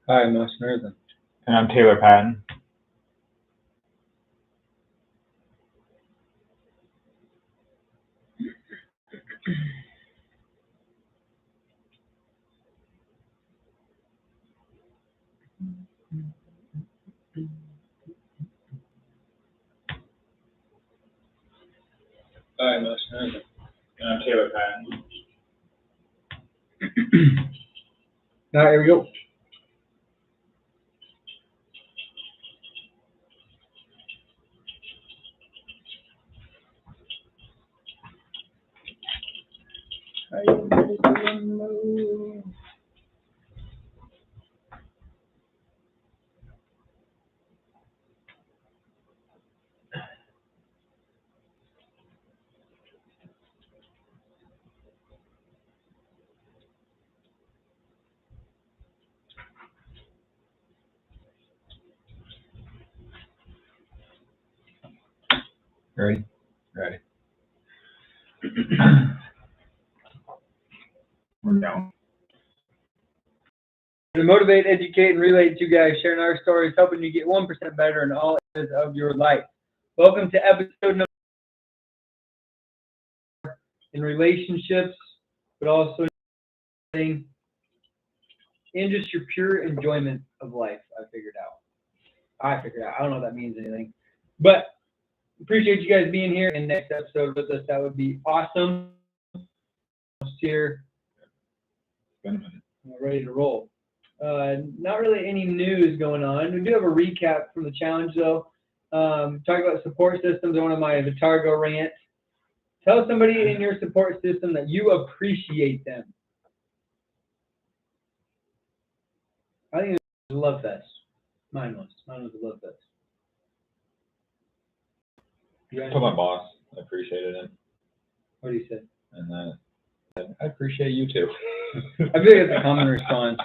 Hi, I'm Austin Earthen. And I'm Taylor Patton. Hi, I'm Austin Earthen. And I'm Taylor Patton. All right, here we go. Ready? Ready. We're going. To motivate, educate, and relate to you guys, sharing our stories, helping you get 1% better in all areas of your life. Welcome to episode number in relationships, but also in just your pure enjoyment of life. I figured out. I don't know if that means anything, but appreciate you guys being here. And next episode with us, that would be awesome. Here, ready to roll. Not really any news going on. We do have a recap from the challenge, though. Talking about support systems, one of my Vitargo rants. Tell somebody in your support system that you appreciate them. I think it was a love fest. Mine was a love fest. I told my boss I appreciated it, What do you say? and I appreciate you too. I feel like it's a common response.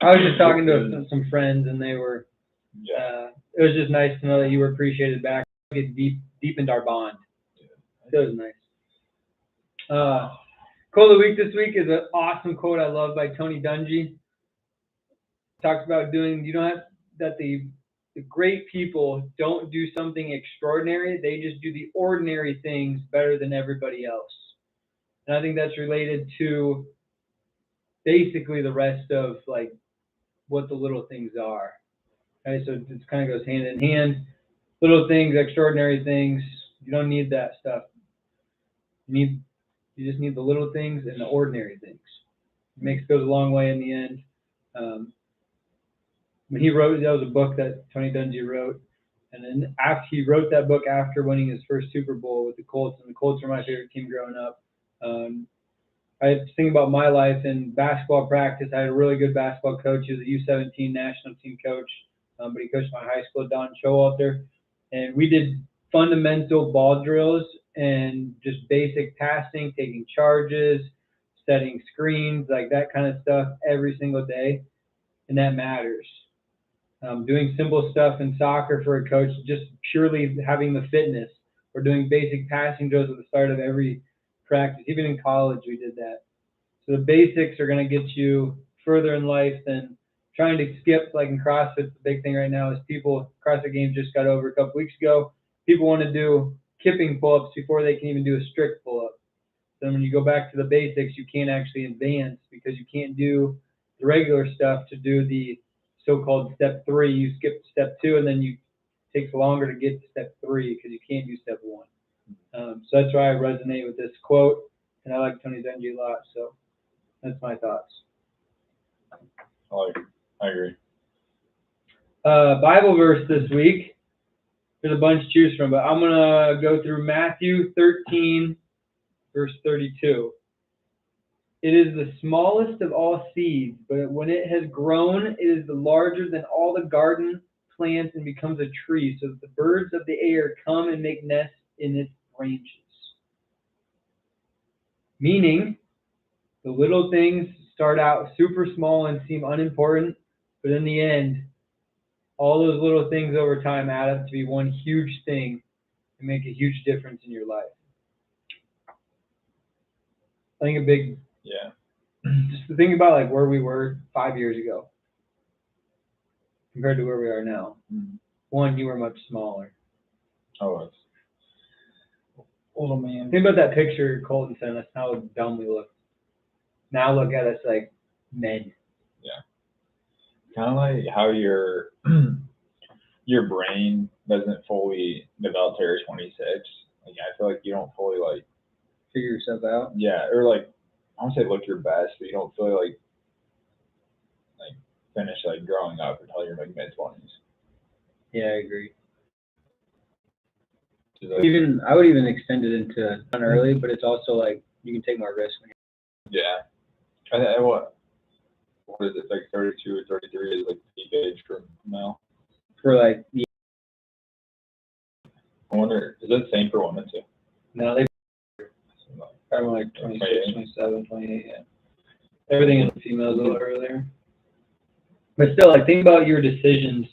I was just talking to some friends, and they were. It was just nice to know that you were appreciated back. It deepened our bond. It was nice. Quote of the week this week is an awesome quote I love by Tony Dungy. Talks about doing, you don't have, that the great people don't do something extraordinary. They just do the ordinary things better than everybody else. And I think that's related to basically the rest of like what the little things are. Okay, so it kind of goes hand in hand. Little things, extraordinary things. You don't need that stuff. You just need the little things and the ordinary things. It goes a long way in the end. When he wrote, that was a book that Tony Dungy wrote, and then after he wrote that book after winning his first Super Bowl with the Colts, and the Colts were my favorite team growing up. I think about my life in basketball practice. I had a really good basketball coach. He was a U17 national team coach, but he coached my high school, Don Showalter, and we did fundamental ball drills and just basic passing, taking charges, setting screens, like that kind of stuff every single day, and that matters. Doing simple stuff in soccer for a coach, just purely having the fitness, or doing basic passing drills at the start of every practice. Even in college, we did that. So the basics are going to get you further in life than trying to skip, like in CrossFit. The big thing right now is CrossFit Games just got over a couple weeks ago. People want to do kipping pull-ups before they can even do a strict pull-up. Then when you go back to the basics, you can't actually advance because you can't do the regular stuff to do the so-called step 3. You skip step 2, and then it takes longer to get to step 3 because you can't do step 1. So that's why I resonate with this quote, and I like Tony Dungy a lot. So that's my thoughts. I agree. Bible verse this week. There's a bunch to choose from, but I'm going to go through Matthew 13, verse 32. It is the smallest of all seeds, but when it has grown, it is larger than all the garden plants and becomes a tree, so that the birds of the air come and make nests in its branches. Meaning, the little things start out super small and seem unimportant, but in the end, all those little things over time add up to be one huge thing and make a huge difference in your life. I think just to think about like where we were 5 years ago. compared to where we are now. Mm. One, you were much smaller. Oh, it's little man. Think about that picture Colton sent us, how dumb we look. Now look at us like men. Kind of like how your your brain doesn't fully develop till you're 26. Like I feel like you don't fully like Figure yourself out. yeah, or like I don't say look your best, but you don't feel like finish like growing up until you're like mid-20s. Yeah, I agree. Like, Even I would even extend it into early, but it's also like you can take more risks. yeah. What is it, like 32 or 33 is like peak age for male? For like, I wonder, is it the same for women too? no, they probably like 26, 27, 28, yeah. Everything in the females a little earlier. But still, like, think about your decisions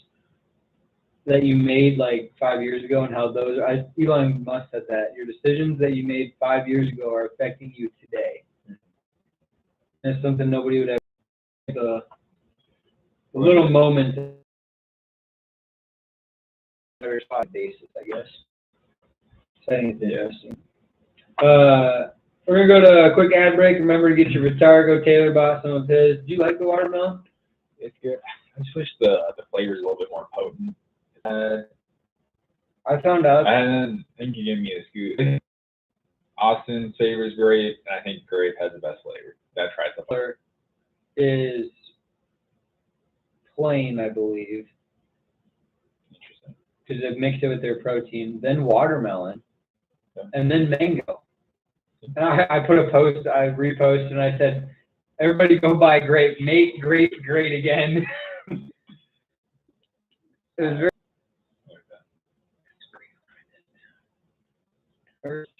that you made like 5 years ago and how those, Elon Musk said that, your decisions that you made 5 years ago are affecting you today. And it's something nobody would ever, the little moments, every spot basis, I guess. So I think it's interesting. We're gonna go to a quick ad break. Remember to get your Retargo. Taylor bought some of his. Do you like the watermelon? It's good. I just wish the flavor is a little bit more potent. I found out. I think you gave me a scoop. Austin flavor is great, and I think grape has the best flavor. That tries the flavor. Is plain, I believe, Interesting. because they've mixed it with their protein. Then watermelon, and then mango. And I put a post, I reposted, and I said, "Everybody go buy grape. Make grape great again." It was very.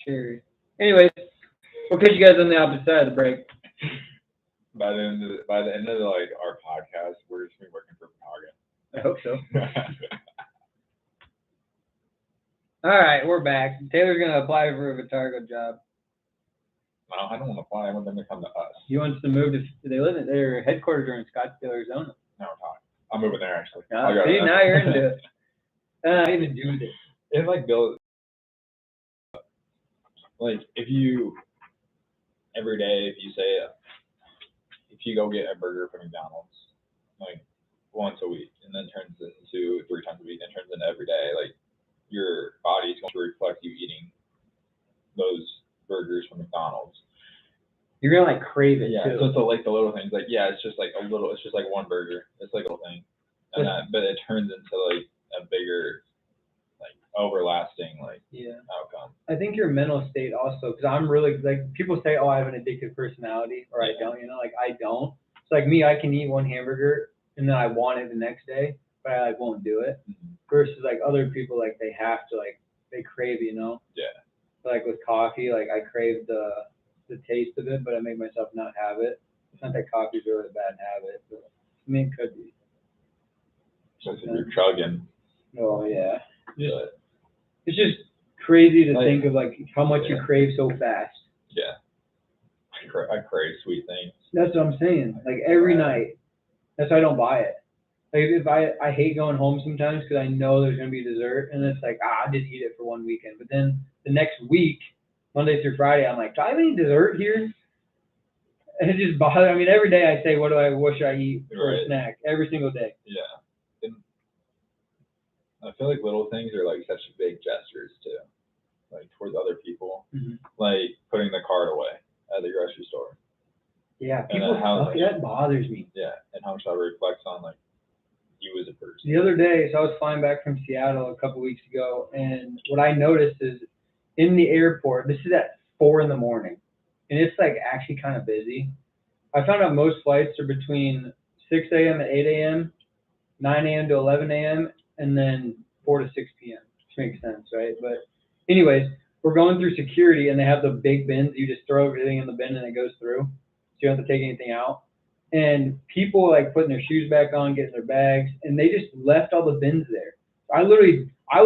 Cherry. Anyways, we'll catch you guys on the opposite side of the break. By the end of like our podcast, we're just gonna be working for Target. I hope so. All right, we're back. Taylor's gonna apply for a Retargo job. No, I don't want to apply. I want them to come to us. He wants to move to. They live in their headquarters are in Scottsdale, Arizona. Now we're talking. I'm moving there actually. See, now you're into it. I even do this. It's like Bill. Like if you every day, if you go get a burger from McDonald's, like once a week, and then turns into 3 times a week, and turns into every day, like your body's going to reflect you eating those burgers from McDonald's. You're gonna like crave it too. So it's like the little things, like it's just like it's just like one burger. It's like a little thing, and but it turns into like a bigger, like overlasting outcome. I think your mental state also, because I'm really like people say, oh, I have an addictive personality, or I don't. Like I don't. It's like me, I can eat one hamburger and then I want it the next day, but I like won't do it. Mm-hmm. Versus like other people, like they have to, like they crave, Yeah. Like with coffee, like I crave the taste of it, but I make myself not have it. It's not that coffee's really a bad habit, but I mean, it could be. So if you're chugging. Oh yeah. It's just crazy to think of like how much you crave so fast. Yeah. I crave sweet things. That's what I'm saying. Like every night. That's why I don't buy it. Like if I hate going home sometimes because I know there's gonna be dessert, and it's like I'll just eat it for one weekend. But then the next week, Monday through Friday, I'm like, do I have any dessert here? And it just bothers. I mean, every day I say, what do I wish I eat for a snack? Every single day. Yeah. And I feel like little things are like such big gestures too, like towards other people, like putting the card away at the grocery store. Yeah, people that bothers me. Yeah, and how much that reflects on like you as a person. The other day, so I was flying back from Seattle a couple weeks ago, and what I noticed is in the airport, this is at 4 a.m, and it's like actually kind of busy. I found out most flights are between 6 a.m. and 8 a.m., 9 a.m. to 11 a.m., and then 4 to 6 p.m., which makes sense, right? But anyways, we're going through security, and they have the big bins. You just throw everything in the bin, and it goes through. So you don't have to take anything out. And people like putting their shoes back on, getting their bags, and they just left all the bins there. I was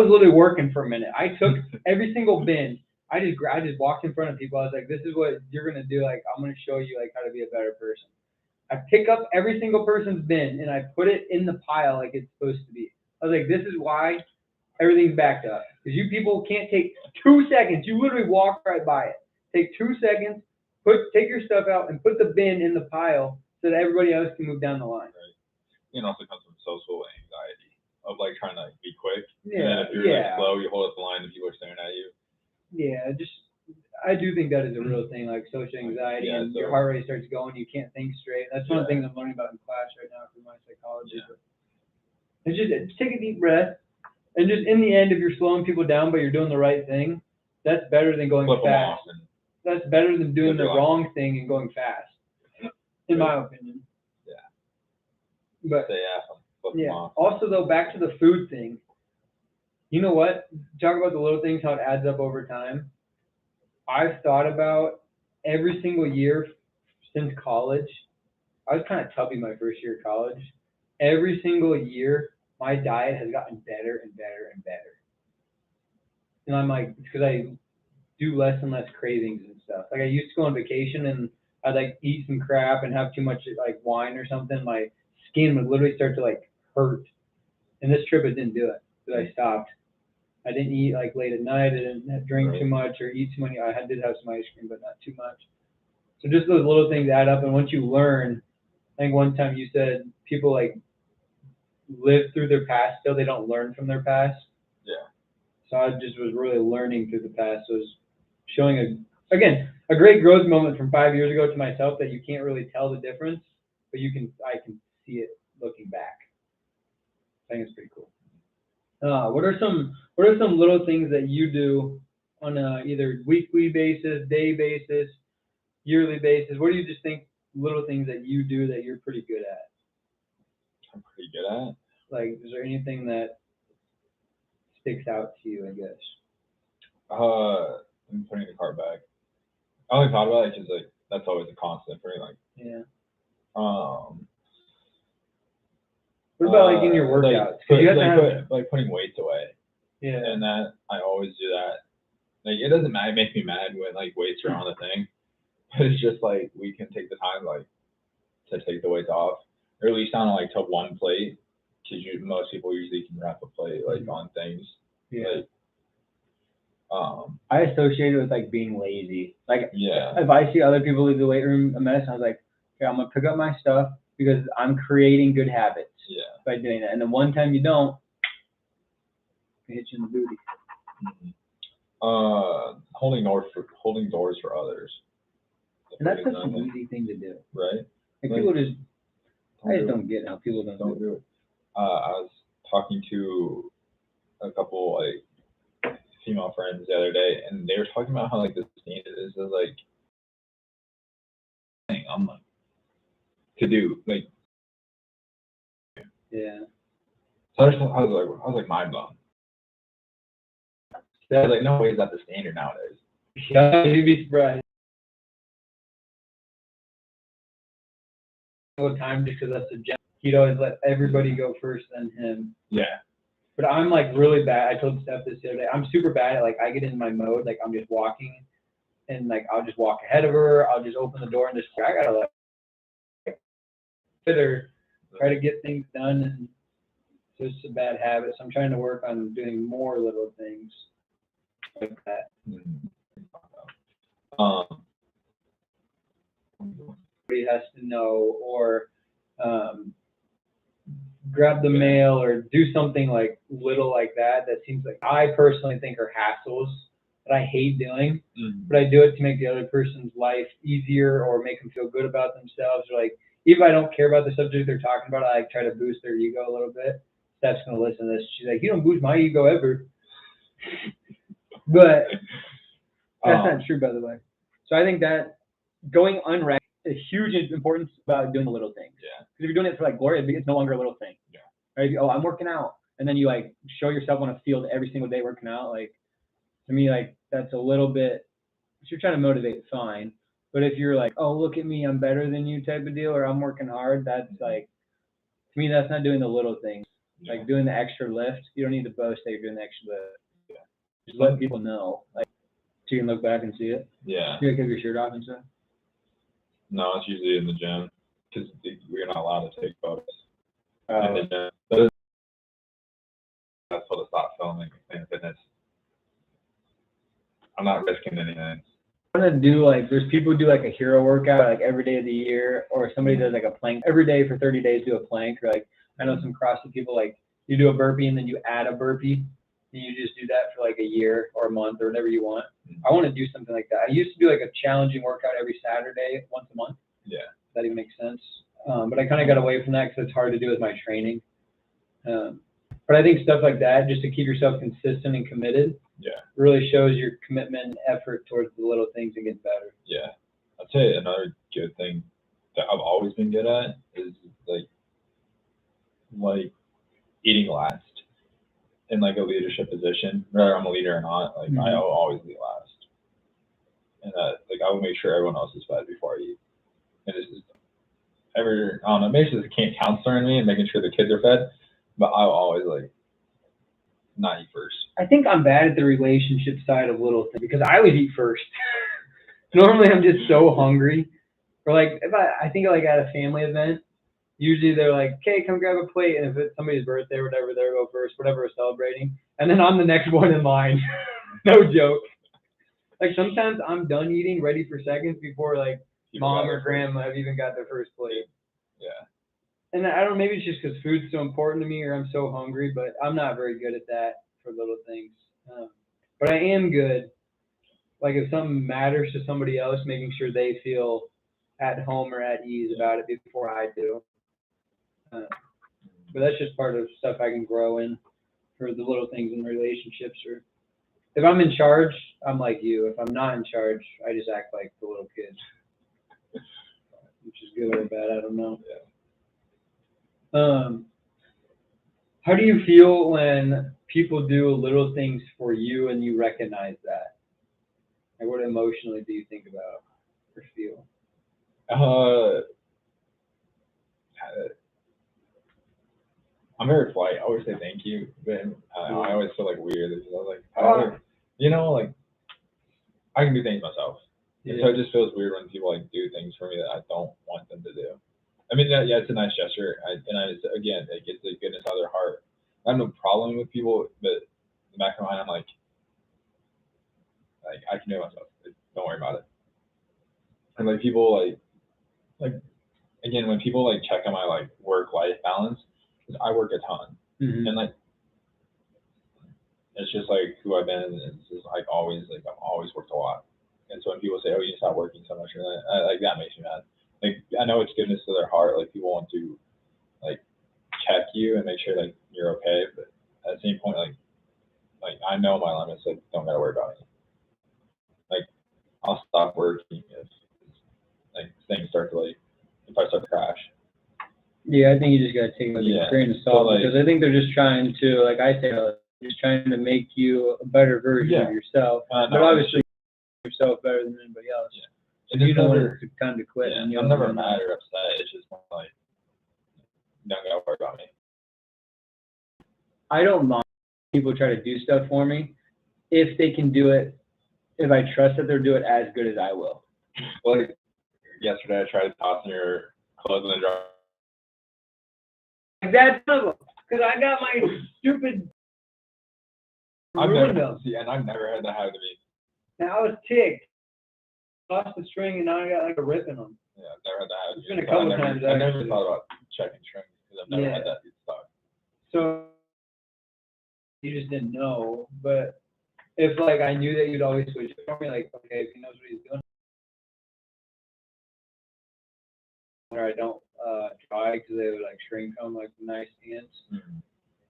literally working for a minute. I took every single bin. I just walked in front of people. I was like, this is what you're going to do. Like, I'm going to show you like how to be a better person. I pick up every single person's bin and I put it in the pile like it's supposed to be. I was like, this is why everything's backed up. Because you people can't take 2 seconds. You literally walk right by it. Take 2 seconds, take your stuff out and put the bin in the pile so that everybody else can move down the line. Right. It also comes from social anxiety of like trying to be quick. Yeah, And then if you're yeah. like slow, you hold up the line and people are staring at you. Yeah, I do think that is a real thing, like social anxiety, Yeah, and so- your heart rate starts going, you can't think straight. That's one of the Yeah. things I'm learning about in class right now for my psychology. Yeah. But it's just take a deep breath, and just in the end, if you're slowing people down but you're doing the right thing, that's better than going Flip them fast. off and That's better than doing the Live your wrong thing and going fast, in my opinion. Yeah. But say flip them yeah. off. Also, though, back to the food thing. You know what? Talk about the little things, how it adds up over time. I've thought about every single year since college. I was kind of tubby my first year of college. Every single year, my diet has gotten better and better and better. And I'm like, it's because I do less and less cravings and stuff. Like I used to go on vacation and I'd like eat some crap and have too much like wine or something. My skin would literally start to like hurt. And this trip it didn't do it. But I stopped. I didn't eat like late at night. I didn't drink too much or eat too many. I did have some ice cream, but not too much. So just those little things add up. And once you learn, I think one time you said people like live through their past still, they don't learn from their past. Yeah. So I just was really learning through the past. So it was showing a great growth moment from 5 years ago to myself that you can't really tell the difference, but I can see it looking back. I think it's pretty cool. What are some little things that you do on a either weekly basis, day basis, yearly basis? What do you just think little things that you do that you're pretty good at? I'm pretty good at. Like, is there anything that sticks out to you, I guess? I'm putting the cart back. I only thought about it because like that's always a constant for me. Like, Yeah. What about like in your workouts? You have to have putting weights away. Yeah. And that I always do that. Like it doesn't matter. It makes me mad when like weights are on the thing, but it's just like we can take the time like to take the weights off, or at least on like to one plate, because most people usually can wrap a plate like on things. Yeah. Like, I associate it with like being lazy. Like yeah. if I see other people leave the weight room a mess, I was like, okay, I'm gonna pick up my stuff because I'm creating good habits Yeah. by doing that. And the one time you don't, it hits you in the booty. Holding doors for others. And that's such an easy thing to do. Right. Like people just, I just don't get how people don't do it. it. I was talking to a couple like female friends the other day, and they were talking about how like the standard is like thing I'm like to do like. Yeah. So I was like mind blown. I was like, no way is that the standard nowadays. Yeah, you'd be surprised. All time just because that's a gem. He'd always let everybody go first, then him. Yeah. But I'm like really bad. I told Steph this the other day. I'm super bad at like I get in my mode, like I'm just walking, and like I'll just walk ahead of her. I'll just open the door and just I gotta like fit her, try to get things done, and so it's a bad habit. So I'm trying to work on doing more little things like that. Everybody has to know, or grab the mail, or do something like little like that. That seems like I personally think are hassles that I hate doing, but I do it to make the other person's life easier or make them feel good about themselves. Or like even if I don't care about the subject they're talking about, I like try to boost their ego a little bit. Steph's gonna listen to this. She's like, "You don't boost my ego ever," but that's not true, by the way. So I think that going unranked is huge importance about doing the little things. Yeah. Because if you're doing it for like glory, it's no longer a little thing. Yeah. Right? Oh, I'm working out, and then you like show yourself on a field every single day working out. Like to me, like that's a little bit. If you're trying to motivate, fine. But if you're like, oh, look at me, I'm better than you type of deal, or I'm working hard, that's like, to me, that's not doing the little things. Yeah. Like doing the extra lift, you don't need to boast that you're doing the extra lift. Yeah. Just let people know, like, so you can look back and see it. Yeah. You like have your shirt off and stuff. No, it's usually in the gym. because we're not allowed to take photos. Oh. And then, those, that's what to stop filming Planet Fitness. I'm not risking anything. I want to do like, there's people who do like a hero workout like every day of the year, or somebody does like a plank every day for 30 days, do a plank, or like I know some CrossFit people like you do a burpee and then you add a burpee and you just do that for like a year or a month or whatever you want. I want to do something like that. I used to do like a challenging workout every Saturday, once a month. Yeah. If that even makes sense. But I kind of got away from that because it's hard to do with my training. But I think stuff like that, just to keep yourself consistent and committed, really shows your commitment and effort towards the little things and get better. Yeah. I'd say another good thing that I've always been good at is like eating last in like a leadership position, whether I'm a leader or not. Like I always eat last, and like I will make sure everyone else is fed before I eat. And this is I don't know, maybe it's just a camp counselor in me and making sure the kids are fed, but I'll always like not eat first. I think I'm bad at the relationship side of little things because I always eat first. Normally I'm just so hungry. Or like if I think like at a family event, usually they're like, okay, come grab a plate, and if it's somebody's birthday or whatever, they'll go first, whatever we're celebrating. And then I'm the next one in line. No joke. Like sometimes I'm done eating, ready for seconds before like mom or grandma have even got their first plate. Yeah. And I don't know, maybe it's just because food's so important to me or I'm so hungry, but I'm not very good at that for little things. But I am good. Like if something matters to somebody else, making sure they feel at home or at ease about it before I do. But that's just part of stuff I can grow in for the little things in relationships. Or if I'm in charge, I'm like you. If I'm not in charge, I just act like the little kid. Which is good or bad, I don't know. How do you feel when people do little things for you and you recognize that? Like what emotionally do you think about or feel? I'm very polite. I always say thank you, but I always feel like weird. I was like, you know, like I can do things myself. And so it just feels weird when people like do things for me that I don't want them to do. I mean, yeah, it's a nice gesture, again, it gets the goodness out of their heart. I have no problem with people, but in the back of my mind, I'm like I can do it myself. Don't worry about it. And like people like again, when people like check on my like work-life balance, because I work a ton, and like it's just like who I've been. It's just like always like I've always worked a lot, and so when people say, "Oh, you stop working so much," like that makes me mad. Like I know it's goodness to their heart. Like people want to like check you and make sure like you're okay, but at the same point, like I know my limits. Like don't gotta worry about me. Like I'll stop working if like things start to like if I start to crash. Yeah, I think you just gotta take it with a grain of salt, like, because I think they're just trying to, like I say, just trying to make you a better version of yourself. But obviously, yourself better than anybody else. Yeah. And you know when it's time to quit. Yeah, I'm never mad or upset. It's just like, don't gotta worry about me. I don't mind people try to do stuff for me if they can do it, if I trust that they'll do it as good as I will. Like yesterday, I tried tossing your clothes in the dryer. That's because I got my stupid. I've never had that happen to me. And I was ticked. Lost the string and now I got like a rip in them. Yeah, I've never had that happen. It's been a couple times. I never thought about checking strings because I've never had that stuck. So you just didn't know, but if like I knew that you'd always switch it for me, like okay, if he knows what he's doing, or I don't try because they would like shrink them like nice ends.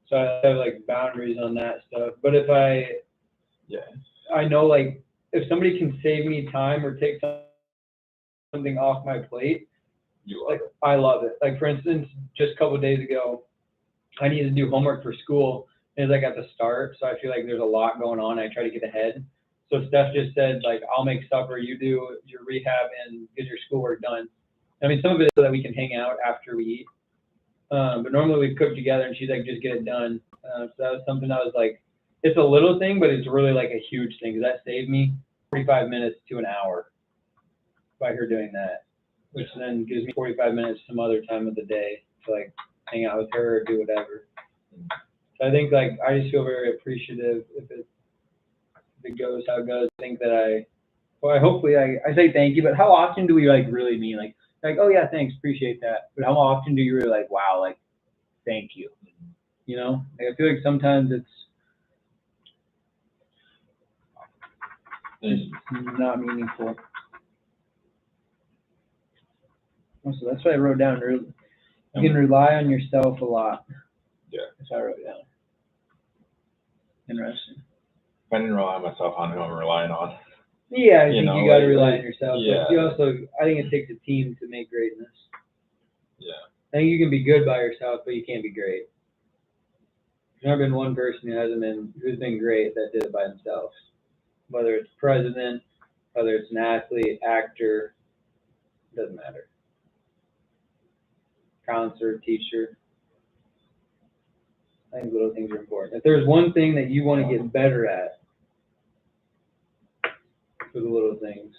So I have like boundaries on that stuff. But if I know like if somebody can save me time or take something off my plate, I love it. Like for instance, just a couple of days ago, I needed to do homework for school. It's like at the start, so I feel like there's a lot going on. I try to get ahead. So Steph just said like, I'll make supper, you do your rehab and get your schoolwork done. I mean, some of it is so that we can hang out after we eat. But normally we cook together and she's like, just get it done. So that was something that was like, it's a little thing, but it's really like a huge thing because that saved me 45 minutes to an hour by her doing that. which then gives me 45 minutes some other time of the day to like hang out with her or do whatever. So I think like I just feel very appreciative if it goes how it goes. I think that hopefully I say thank you, but how often do we like really mean like oh yeah, thanks, appreciate that. But how often do you really like, wow, like thank you? You know? Like, I feel like sometimes it's just not meaningful. So that's what I wrote down. You can rely on yourself a lot. Yeah. That's what I wrote down. Interesting. If I didn't rely on myself, I don't know who I'm relying on. Yeah, I You think know, you got to like- rely on yourself. yeah. But you also, I think it takes a team to make greatness. Yeah. I think you can be good by yourself, but you can't be great. There's never been one person who's been great that did it by themselves. Whether it's president, whether it's an athlete, actor, doesn't matter. Counselor, teacher. I think little things are important. If there's one thing that you want to get better at, for the little things.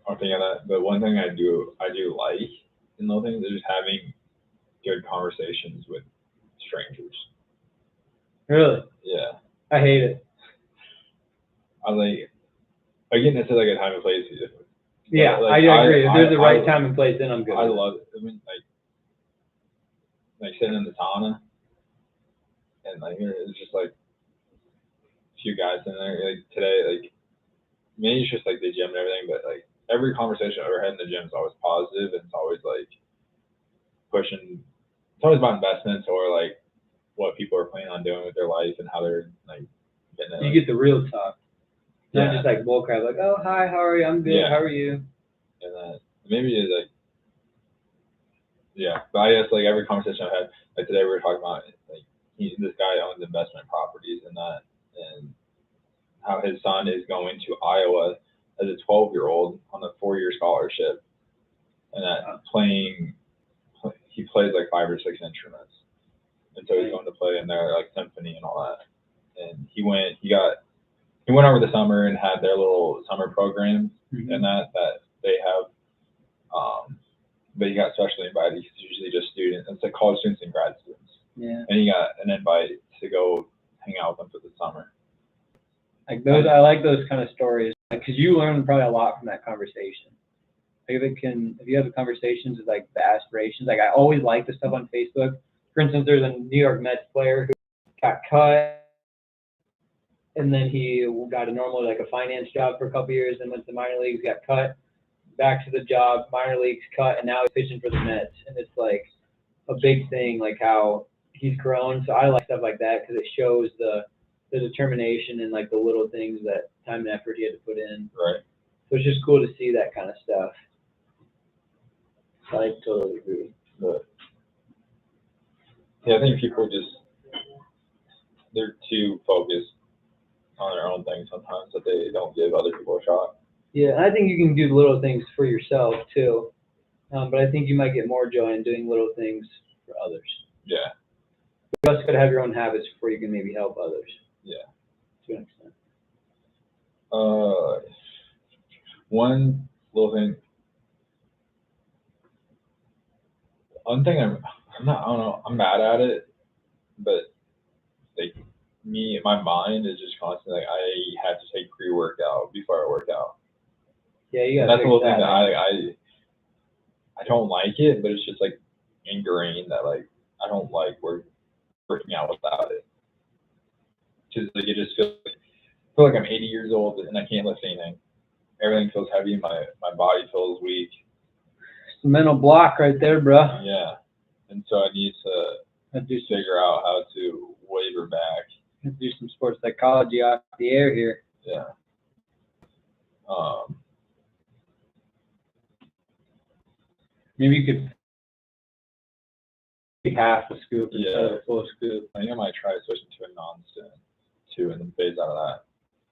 I'm thinking of that. But one thing I do like in little things is just having good conversations with strangers. Really? Yeah. I hate it. I like, again, it's like a time and place. Yeah, Like, I agree. If there's the right I- time and place, then I'm good. I love it. I mean, like sitting in the sauna, and like it's just like a few guys in there. Like today, like maybe it's just like the gym and everything, but like every conversation I've ever had in the gym is always positive, and it's always like pushing. It's always about investments or like what people are planning on doing with their life and how they're like getting it. You get the real talk. Not Yeah. just like bull crap, like, oh, hi, how are you? I'm good. Yeah. How are you? And maybe it's like, yeah, but I guess like every conversation I've had, like today we were talking about like this guy owns investment properties and how his son is going to Iowa as a 12-year-old on a 4-year scholarship, and he plays like 5 or 6 instruments, and so he's going to play in their like symphony and all that. And he went over the summer and had their little summer program and that they have. But he got specially invited. He's usually just students. It's like college students and grad students. Yeah. And he got an invite to go hang out with them for the summer. Like those, I like those kind of stories because you learn probably a lot from that conversation. Like if you have the conversations with like the aspirations, like I always like the stuff on Facebook. For instance, there's a New York Mets player who got cut, and then he got a normal like a finance job for a couple years, and went to the minor leagues, got cut, back to the job, minor leagues, cut, and now he's pitching for the Mets. And it's like a big thing, like how he's grown. So I like stuff like that because it shows the determination and like the little things that time and effort he had to put in. Right. So it's just cool to see that kind of stuff. I totally agree. But yeah, I think people they're too focused on their own things sometimes that they don't give other people a shot. Yeah, and I think you can do little things for yourself too. But I think you might get more joy in doing little things for others. Yeah. You also got to have your own habits before you can maybe help others. Yeah. To an extent. One little thing. One thing I don't know, I'm mad at it, but like my mind is just constantly like I have to take pre-workout before I work out. Yeah, you And got to that's the little thing that I don't like it, but it's just like ingrained that like I don't like working out without it. Because like it just feels like, I feel like I'm 80 years old and I can't lift anything. Everything feels heavy. My body feels weak. It's a mental block right there, bro. Yeah, and so I need to figure out how to waver back. Let's do some sports psychology off the air here. Yeah. Maybe you could take half a scoop instead of Yeah. a full scoop. I think I might try switching to a non-stick too, and then phase out of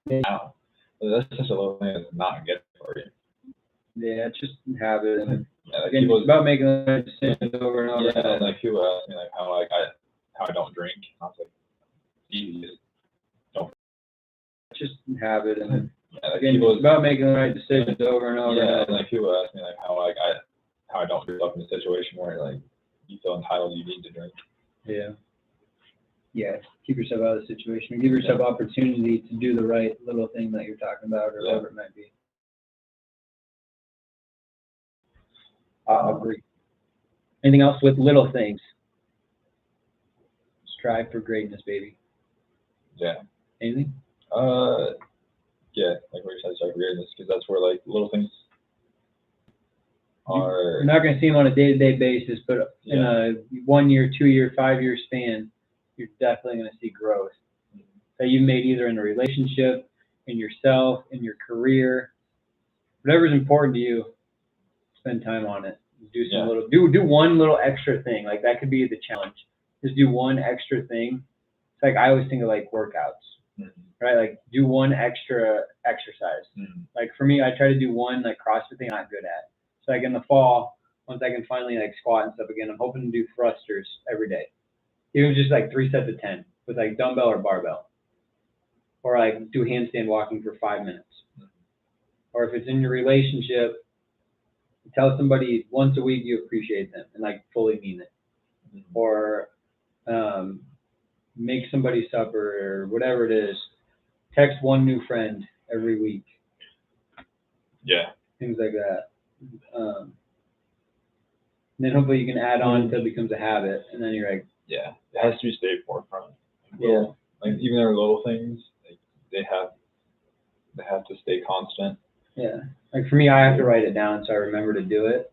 that. Yeah. Now, that's just a little thing that's not good for you. Yeah, it's just habit. And Yeah, like again, people, it's about making the decisions over and over. yeah, and like people ask me like how I don't drink. I was like, easy. It's just habit. habit, and Yeah, like again, people, it's about making the right decisions over and over. yeah, and and like people ask me like how I don't put myself in a situation where like you feel entitled, you need to drink. Yeah. Yeah, keep yourself out of the situation. Give yourself opportunity to do the right little thing that you're talking about, or whatever it might be. I agree. Anything else with little things? Strive for greatness, baby. Yeah. Anything? Yeah, like we said, like weirdness, because that's where like little things are. You're not going to see them on a day-to-day basis, but in a 1 year, 2 year, 5 year span, you're definitely going to see growth that you've made either in a relationship, in yourself, in your career, whatever's important to you. Spend time on it. Do some little, do one little extra thing. Like that could be the challenge. Just do one extra thing. It's like I always think of like workouts, right? Like do one extra exercise. Like for me, I try to do one like CrossFit thing I'm not good at. So like in the fall, once I can finally like squat and stuff again, I'm hoping to do thrusters every day. Even just like 3 sets of 10 with like dumbbell or barbell. Or like do handstand walking for 5 minutes. Or if it's in your relationship, tell somebody once a week you appreciate them and like fully mean it. Or make somebody supper or whatever it is. Text one new friend every week. Yeah. Things like that. And then hopefully you can add on until it becomes a habit, and then you're like, yeah, it has to stay forefront. Yeah. Like even their little things, like, they have to stay constant. Yeah. Like for me, I have to write it down so I remember to do it,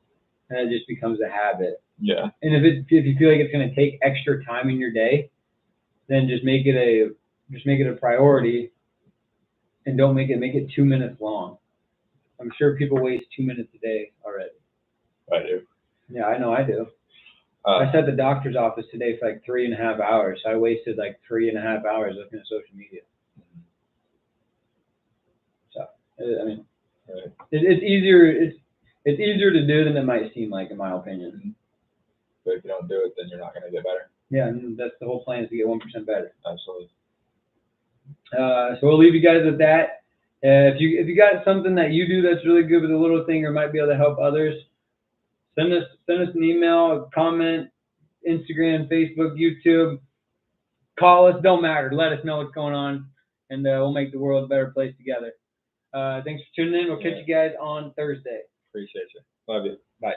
and it just becomes a habit. Yeah. And if you feel like it's going to take extra time in your day, then just make it a priority, and don't make it 2 minutes long. I'm sure people waste 2 minutes a day already. I do. Yeah, I know I do. I sat at the doctor's office today for like 3.5 hours. So I wasted like 3.5 hours looking at social media. So I mean, it's easier to do than it might seem like, in my opinion. But if you don't do it, then you're not going to get better. Yeah, and that's the whole plan, is to get 1% better. Absolutely. So we'll leave you guys with that. If you got something that you do that's really good with a little thing, or might be able to help others, send us an email, a comment, Instagram, Facebook, YouTube. Call us, don't matter. Let us know what's going on, and we'll make the world a better place together. Thanks for tuning in. We'll catch you guys on Thursday. Appreciate you. Love you. Bye.